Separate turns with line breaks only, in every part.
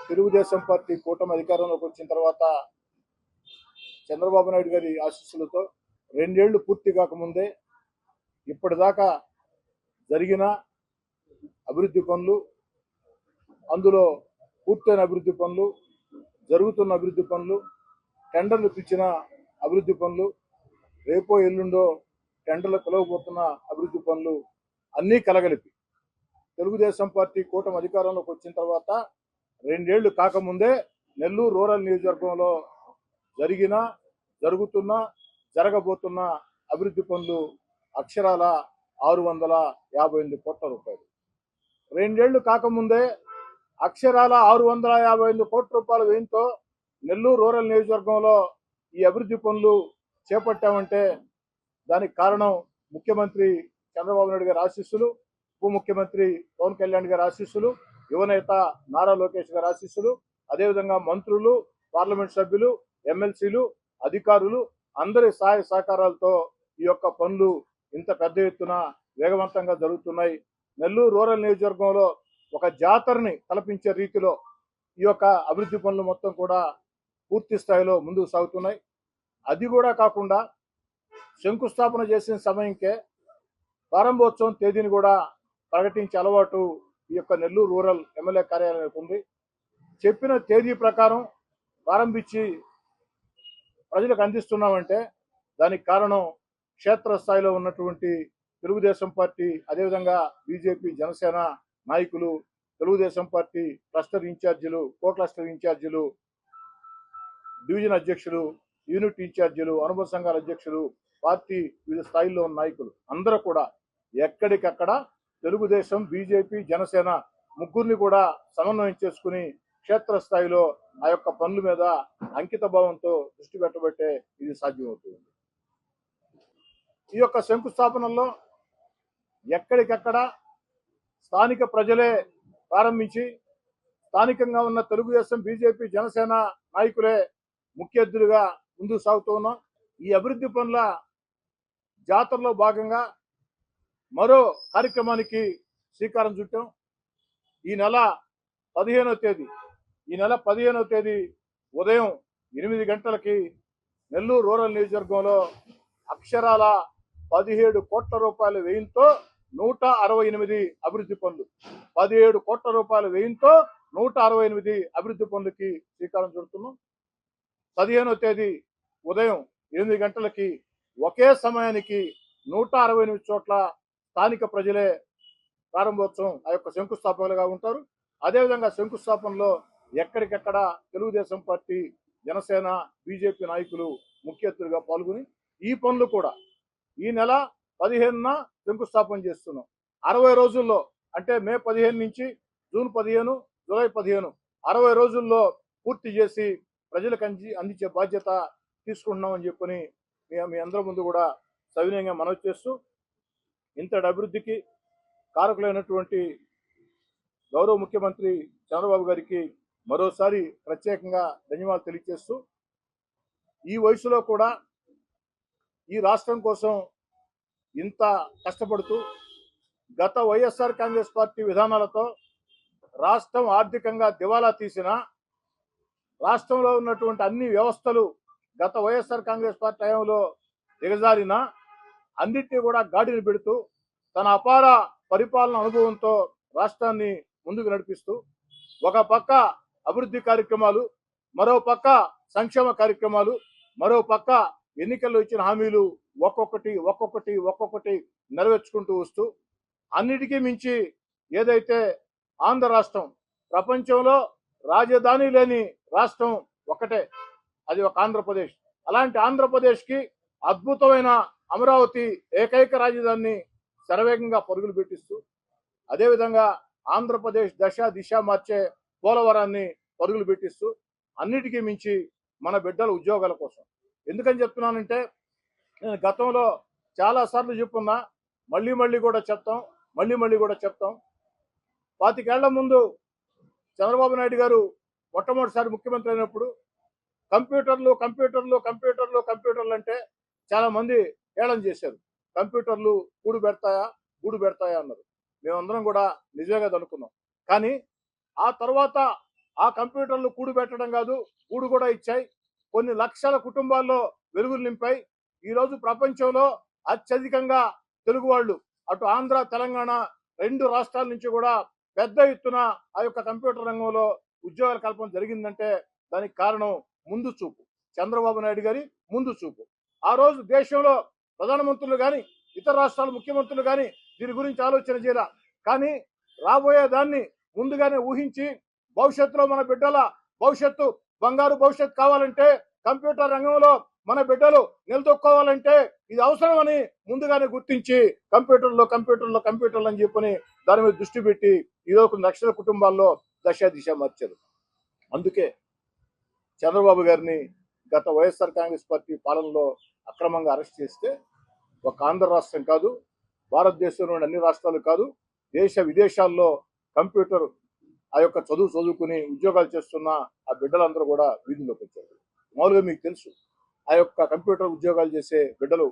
Telugu Desam party కూటమి అధికారంలోకి వచ్చిన తర్వాత చంద్రబాబు నాయుడు గారి ఆశీస్సులతో 2 ఏళ్లు పూర్తి కాకముందే ఇప్పటిదాకా జరిగిన అభివృద్ధి పనులు, అందులో పూర్తయిన అభివృద్ధి పనులు, జరుగుతున్న అభివృద్ధి పనులు, టెండర్లు పిలిచిన అభివృద్ధి పనులు, రేపో ఎల్లుండో టెండర్లు పిలవబోతున్న అభివృద్ధి పనులు అన్నీ కలగలిపి తెలుగుదేశం పార్టీ కూటమి అధికారంలోకి వచ్చిన తర్వాత 2 ఏళ్లు కాకముందే నెల్లూరు రూరల్ నియోజకవర్గంలో జరుగుతున్న జరగబోతున్న అభివృద్ధి పనులు అక్షరాల 658 కోట్ల రూపాయలు. 2 ఏళ్లు కాకముందే అక్షరాల 658 కోట్ల రూపాయల వ్యయంతో నెల్లూరు రూరల్ నియోజకవర్గంలో ఈ అభివృద్ధి పనులు చేపట్టామంటే దానికి కారణం ముఖ్యమంత్రి చంద్రబాబు నాయుడు గారి ఆశీస్సులు, ఉప ముఖ్యమంత్రి పవన్ కళ్యాణ్ గారి ఆశీస్సులు, యువనేత నారా లోకేష్ గారి ఆశీస్సులు, అదేవిధంగా మంత్రులు, పార్లమెంట్ సభ్యులు, ఎమ్మెల్సీలు, అధికారులు అందరి సహాయ సహకారాలతో ఈ యొక్క పనులు ఇంత పెద్ద ఎత్తున వేగవంతంగా జరుగుతున్నాయి. నెల్లూరు రూరల్ నియోజకవర్గంలో ఒక జాతరని తలపించే రీతిలో ఈ యొక్క అభివృద్ధి పనులు మొత్తం కూడా పూర్తి స్థాయిలో ముందుకు సాగుతున్నాయి. అది కూడా కాకుండా శంకుస్థాపన చేసిన సమయంకే ప్రారంభోత్సవం తేదీని కూడా ప్రకటించే అలవాటు ఈ యొక్క నెల్లూరు రూరల్ ఎమ్మెల్యే కార్యాలయానికి ఉంది. చెప్పిన తేదీ ప్రకారం ప్రారంభించి ప్రజలకు అందిస్తున్నామంటే దానికి కారణం క్షేత్రస్థాయిలో ఉన్నటువంటి తెలుగుదేశం పార్టీ, అదేవిధంగా బీజేపీ, జనసేన నాయకులు, తెలుగుదేశం పార్టీ క్లస్టర్ ఇన్ఛార్జీలు, కో క్లస్టర్ ఇన్ఛార్జీలు, డివిజన్ అధ్యక్షులు, యూనిట్ ఇన్ఛార్జీలు, అనుబంధ సంఘాల అధ్యక్షులు, పార్టీ వివిధ స్థాయిల్లో ఉన్న నాయకులు అందరూ కూడా ఎక్కడికక్కడ తెలుగుదేశం, బీజేపీ, జనసేన ముగ్గురిని కూడా సమన్వయం చేసుకుని క్షేత్రస్థాయిలో ఆ యొక్క పనుల మీద అంకిత భావంతో దృష్టి పెట్టబట్టే ఇది సాధ్యమవుతుంది. ఈ యొక్క శంకుస్థాపనలో ఎక్కడికక్కడ స్థానిక ప్రజలే ప్రారంభించి స్థానికంగా ఉన్న తెలుగుదేశం, బీజేపీ, జనసేన నాయకులే ముఖ్య అతిథులుగా ముందుకు సాగుతూ ఉన్నాం. ఈ అభివృద్ధి పనుల జాతరలో భాగంగా మరో కార్యక్రమానికి శ్రీకారం చుట్టాం. ఈ నెల 15వ తేదీ ఉదయం 8 గంటలకి నెల్లూరు రూరల్ నియోజకవర్గంలో అక్షరాల 17 కోట్ల రూపాయల వ్యయంతో 168 అభివృద్ధి పనులు, 17 కోట్ల రూపాయల వ్యయంతో 168 అభివృద్ధి పనులకి శ్రీకారం చుడుతున్నాం. 15వ తేదీ ఉదయం 8 గంటలకి ఒకే సమయానికి 168 చోట్ల స్థానిక ప్రజలే ప్రారంభోత్సవం ఆ యొక్క శంకుస్థాపనలుగా ఉంటారు. అదేవిధంగా శంకుస్థాపనలో ఎక్కడికెక్కడ తెలుగుదేశం పార్టీ, జనసేన, బీజేపీ నాయకులు ముఖ్య అతిథులుగా పాల్గొని ఈ పనులు కూడా ఈ నెల 15న శంకుస్థాపన చేస్తున్నాం. 60 రోజుల్లో అంటే మే 15 నుంచి జూన్ 15, జూలై 15 60 రోజుల్లో పూర్తి చేసి ప్రజలకు అందించే బాధ్యత తీసుకుంటున్నామని చెప్పని మీ అందరి ముందు కూడా సవినయంగా మనవి చేస్తూ ఇంతటి అభివృద్ధికి కారకులైనటువంటి గౌరవ ముఖ్యమంత్రి చంద్రబాబు గారికి మరోసారి ప్రత్యేకంగా ధన్యవాదాలు తెలియజేస్తూ ఈ వయసులో కూడా ఈ రాష్ట్రం కోసం ఇంత కష్టపడుతూ గత వైఎస్ఆర్ కాంగ్రెస్ పార్టీ విధానాలతో రాష్ట్రం ఆర్థికంగా దివాలా తీసిన, రాష్ట్రంలో ఉన్నటువంటి అన్ని వ్యవస్థలు గత వైఎస్ఆర్ కాంగ్రెస్ పార్టీ హయాంలో దిగజారిన అన్నిటినీ కూడా గాడిని పెడుతూ తన అపార పరిపాలన అనుభవంతో రాష్ట్రాన్ని ముందుకు నడిపిస్తూ ఒక పక్క అభివృద్ధి కార్యక్రమాలు, మరో పక్క సంక్షేమ కార్యక్రమాలు, మరో పక్క ఎన్నికల్లో ఇచ్చిన హామీలు ఒక్కొక్కటి నెరవేర్చుకుంటూ వస్తూ అన్నిటికీ మించి ఏదైతే ఆంధ్ర రాష్ట్రం ప్రపంచంలో రాజధాని లేని రాష్ట్రం ఒకటే, అది ఒక ఆంధ్రప్రదేశ్. అలాంటి ఆంధ్రప్రదేశ్కి అద్భుతమైన అమరావతి ఏకైక రాజధానిని శరవేగంగా పరుగులు పెట్టిస్తూ అదేవిధంగా ఆంధ్రప్రదేశ్ దిశ మార్చే పోలవరాన్ని పరుగులు పెట్టిస్తూ అన్నిటికీ మించి మన బిడ్డల ఉద్యోగాల కోసం. ఎందుకని చెప్తున్నానంటే నేను గతంలో చాలాసార్లు చెప్పున్నా, మళ్ళీ కూడా చెప్తాం. 25 ఏళ్ల ముందు చంద్రబాబు నాయుడు గారు మొట్టమొదటిసారి ముఖ్యమంత్రి అయినప్పుడు కంప్యూటర్లు అంటే చాలా మంది హేళన చేశారు. కంప్యూటర్లు గూడు పెడతాయా అన్నారు. మేమందరం కూడా నిజంగా అనుకున్నాం. కానీ ఆ తర్వాత ఆ కంప్యూటర్లు కూడుబెట్టడం కాదు, కూడు కూడా ఇచ్చాయి. కొన్ని లక్షల కుటుంబాల్లో వెలుగులు నింపాయి. ఈరోజు ప్రపంచంలో అత్యధికంగా తెలుగు వాళ్ళు అటు ఆంధ్ర తెలంగాణ రెండు రాష్ట్రాల నుంచి కూడా పెద్ద ఎత్తున ఆ యొక్క కంప్యూటర్ రంగంలో ఉద్యోగాల కల్పన జరిగిందంటే దానికి కారణం ముందు చూపు, చంద్రబాబు నాయుడు గారి ముందు చూపు. ఆ రోజు దేశంలో ప్రధానమంత్రులు కానీ ఇతర రాష్ట్రాల ముఖ్యమంత్రులు కానీ దీని గురించి ఆలోచన చేయాల. కానీ రాబోయే దాన్ని ముందుగానే ఊహించి భవిష్యత్తులో మన బిడ్డల భవిష్యత్తు బంగారు భవిష్యత్తు కావాలంటే కంప్యూటర్ రంగంలో మన బిడ్డలు నిలదొక్కోవాలంటే ఇది అవసరమని ముందుగానే గుర్తించి కంప్యూటర్లు అని చెప్పని దాని మీద దృష్టి పెట్టి ఈరోజు కొన్ని లక్షల కుటుంబాల్లో దశ దిశ మార్చారు. అందుకే చంద్రబాబు గారిని గత వైఎస్ఆర్ కాంగ్రెస్ పార్టీ పాలనలో అక్రమంగా అరెస్ట్ చేస్తే ఒక ఆంధ్ర రాష్ట్రం కాదు, భారతదేశంలోని అన్ని రాష్ట్రాలు కాదు, దేశ విదేశాల్లో కంప్యూటర్ ఆ యొక్క చదువుకుని ఉద్యోగాలు చేస్తున్న ఆ బిడ్డలందరూ కూడా వీధుల్లోకి వచ్చారు. మామూలుగా మీకు తెలుసు, ఆ యొక్క కంప్యూటర్ ఉద్యోగాలు చేసే బిడ్డలు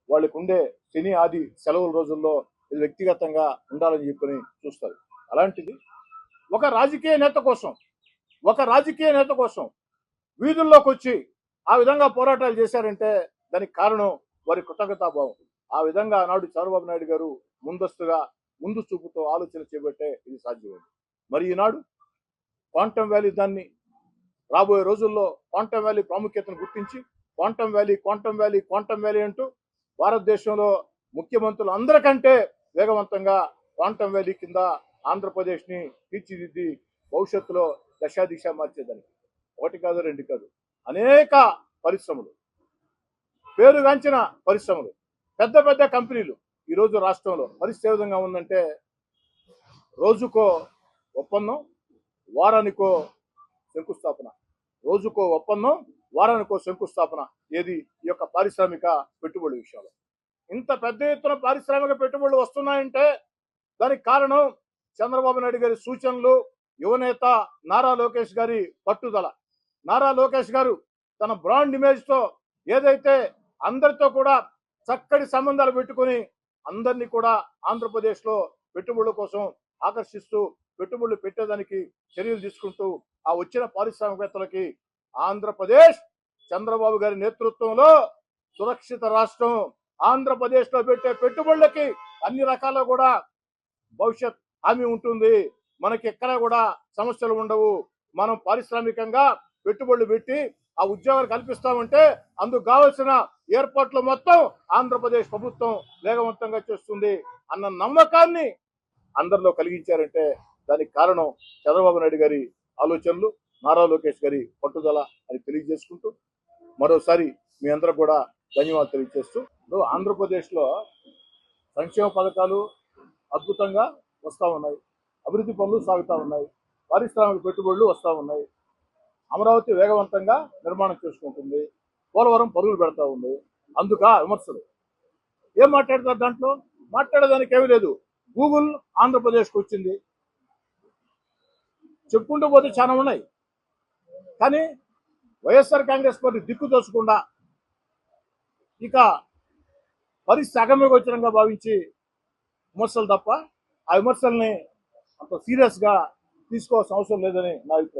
వాళ్ళకు ఉండే శని ఆది సెలవుల రోజుల్లో ఇది వ్యక్తిగతంగా ఉండాలని చెప్పని చూస్తారు. అలాంటిది ఒక రాజకీయ నేత కోసం వీధుల్లోకి వచ్చి ఆ విధంగా పోరాటాలు చేశారంటే దానికి కారణం వారి కృతజ్ఞతాభావం. ఆ విధంగా ఆనాడు చంద్రబాబు నాయుడు గారు ముందు చూపుతో ఆలోచన చేపట్టే ఇది సాధ్యమైంది. మరి ఈనాడు క్వాంటమ్ వ్యాలీ దాన్ని రాబోయే రోజుల్లో క్వాంటమ్ వ్యాలీ ప్రాముఖ్యతను గుర్తించి క్వాంటమ్ వ్యాలీ అంటూ భారతదేశంలో ముఖ్యమంత్రులు అందరికంటే వేగవంతంగా క్వాంటమ్ వ్యాలీ కింద ఆంధ్రప్రదేశ్ని తీర్చిదిద్ది భవిష్యత్తులో దశ మార్చేదానికి ఒకటి కాదు, రెండు కాదు, అనేక పరిశ్రమలు, పేరుగాంచిన పరిశ్రమలు, పెద్ద కంపెనీలు ఈరోజు రాష్ట్రంలో పరిస్థితి ఏ విధంగా ఉందంటే రోజుకో ఒప్పందం, వారానికో శంకుస్థాపన ఏది ఈ యొక్క పారిశ్రామిక పెట్టుబడుల విషయంలో. ఇంత పెద్ద ఎత్తున పారిశ్రామిక పెట్టుబడులు వస్తున్నాయంటే దానికి కారణం చంద్రబాబు నాయుడు గారి సూచనలు, యువనేత నారా లోకేష్ గారి పట్టుదల. నారా లోకేష్ గారు తన బ్రాండ్ ఇమేజ్ తో ఏదైతే అందరితో కూడా చక్కటి సంబంధాలు పెట్టుకుని అందరినీ కూడా ఆంధ్రప్రదేశ్ లో పెట్టుబడుల కోసం ఆకర్షిస్తూ పెట్టుబడులు పెట్టేదానికి చర్యలు తీసుకుంటూ ఆ వచ్చిన పారిశ్రామికవేత్తలకి ఆంధ్రప్రదేశ్ చంద్రబాబు గారి నేతృత్వంలో సురక్షిత రాష్ట్రం, ఆంధ్రప్రదేశ్ లో పెట్టే పెట్టుబడులకి అన్ని రకాల కూడా భవిష్యత్ హామీ ఉంటుంది. మనకి ఎక్కడా కూడా సమస్యలు ఉండవు. మనం పారిశ్రామికంగా పెట్టుబడులు పెట్టి ఆ ఉద్యోగాలు కల్పిస్తామంటే అందుకు కావాల్సిన ఏర్పాట్లు మొత్తం ఆంధ్రప్రదేశ్ ప్రభుత్వం వేగవంతంగా చేస్తుంది అన్న నమ్మకాన్ని అందరిలో కలిగించారంటే దానికి కారణం చంద్రబాబు నాయుడు గారి ఆలోచనలు, నారా లోకేష్ గారి పట్టుదల అని తెలియజేసుకుంటూ మరోసారి మీ అందరూ కూడా ధన్యవాదాలు తెలియజేస్తూ, ఆంధ్రప్రదేశ్లో సంక్షేమ పథకాలు అద్భుతంగా వస్తూ ఉన్నాయి, అభివృద్ధి పనులు సాగుతూ ఉన్నాయి, పారిశ్రామిక పెట్టుబడులు వస్తూ ఉన్నాయి, అమరావతి వేగవంతంగా నిర్మాణం చేసుకుంటుంది, పోలవరం పరుగులు పెడతా ఉంది. అందుక విమర్శలు ఏం మాట్లాడతారు? దాంట్లో మాట్లాడేదానికి ఏమీ లేదు. గూగుల్ ఆంధ్రప్రదేశ్కి వచ్చింది, చెప్పుకుంటూ పోతే చాలా ఉన్నాయి. కానీ వైఎస్ఆర్ కాంగ్రెస్ పార్టీ దిక్కు తోచకుండా ఇక పరిస్థితి అగమ్యగోచరంగా భావించి విమర్శలు తప్ప ఆ విమర్శల్ని అంత సీరియస్గా తీసుకోవాల్సిన అవసరం లేదని నా అభిప్రాయం.